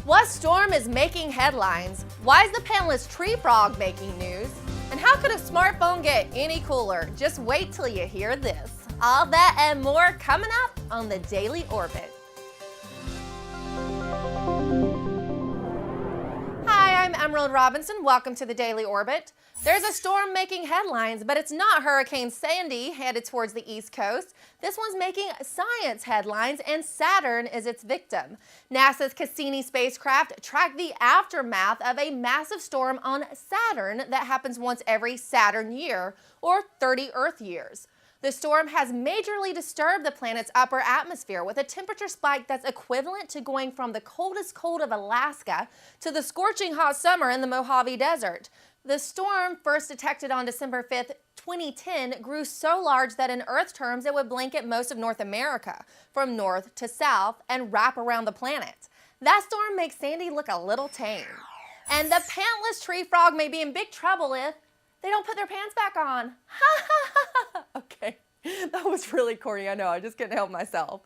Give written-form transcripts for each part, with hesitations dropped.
What storm is making headlines? Why is the pantless tree frog making news? And how could a smartphone get any cooler? Just wait till you hear this. All that and more coming up on the Daily Orbit. Hi, I'm Emerald Robinson. Welcome to the Daily Orbit. There's a storm making headlines, but it's not Hurricane Sandy headed towards the East Coast. This one's making science headlines, and Saturn is its victim. NASA's Cassini spacecraft tracked the aftermath of a massive storm on Saturn that happens once every Saturn year, or 30 Earth years. The storm has majorly disturbed the planet's upper atmosphere with a temperature spike that's equivalent to going from the coldest cold of Alaska to the scorching hot summer in the Mojave Desert. The storm, first detected on December 5th, 2010, grew so large that in Earth terms it would blanket most of North America, from north to south, and wrap around the planet. That storm makes Sandy look a little tame. And the pantless tree frog may be in big trouble if they don't put their pants back on. Okay, that was really corny, I know, I just couldn't help myself.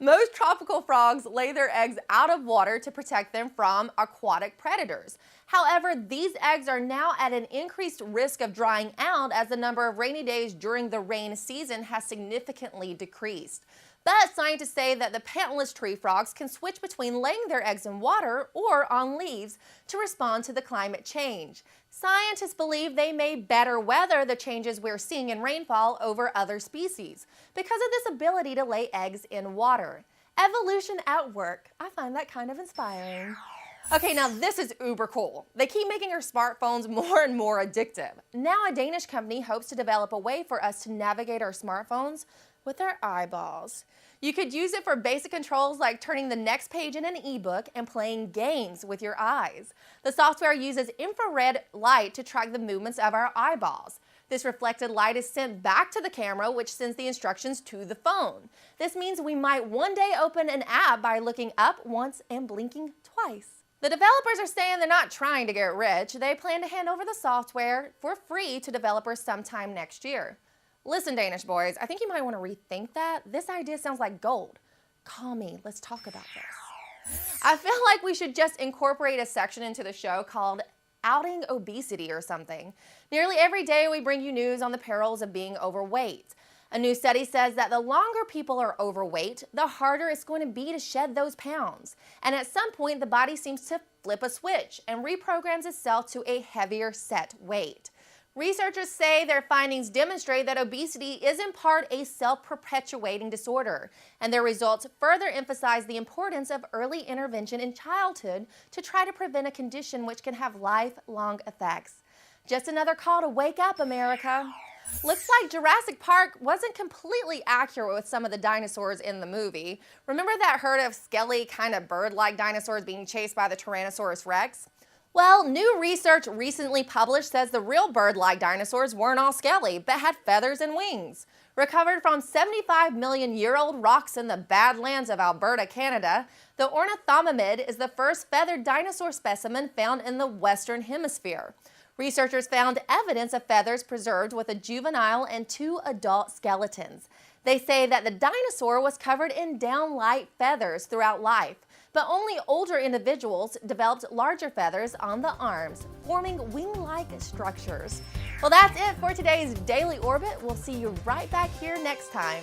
Most tropical frogs lay their eggs out of water to protect them from aquatic predators. However, these eggs are now at an increased risk of drying out as the number of rainy days during the rain season has significantly decreased. But scientists say that the pantless tree frogs can switch between laying their eggs in water or on leaves to respond to the climate change. Scientists believe they may better weather the changes we're seeing in rainfall over other species because of this ability to lay eggs in water. Evolution at work. I find that kind of inspiring. Okay, now this is uber cool. They keep making our smartphones more and more addictive. Now a Danish company hopes to develop a way for us to navigate our smartphones with our eyeballs. You could use it for basic controls like turning the next page in an ebook and playing games with your eyes. The software uses infrared light to track the movements of our eyeballs. This reflected light is sent back to the camera, which sends the instructions to the phone. This means we might one day open an app by looking up once and blinking twice. The developers are saying they're not trying to get rich. They plan to hand over the software for free to developers sometime next year. Listen, Danish boys, I think you might want to rethink that. This idea sounds like gold. Call me, let's talk about this. I feel like we should just incorporate a section into the show called Outing Obesity or something. Nearly every day we bring you news on the perils of being overweight. A new study says that the longer people are overweight, the harder it's going to be to shed those pounds. And at some point, the body seems to flip a switch and reprograms itself to a heavier set weight. Researchers say their findings demonstrate that obesity is in part a self-perpetuating disorder, and their results further emphasize the importance of early intervention in childhood to try to prevent a condition which can have lifelong effects. Just another call to wake up, America. Looks like Jurassic Park wasn't completely accurate with some of the dinosaurs in the movie. Remember that herd of scaly, kind of bird-like dinosaurs being chased by the Tyrannosaurus Rex? Well, new research recently published says the real bird-like dinosaurs weren't all scaly, but had feathers and wings. Recovered from 75-million-year-old rocks in the Badlands of Alberta, Canada, the ornithomimid is the first feathered dinosaur specimen found in the Western Hemisphere. Researchers found evidence of feathers preserved with a juvenile and 2 adult skeletons. They say that the dinosaur was covered in down-light feathers throughout life, but only older individuals developed larger feathers on the arms, forming wing-like structures. Well, that's it for today's Daily Orbit. We'll see you right back here next time.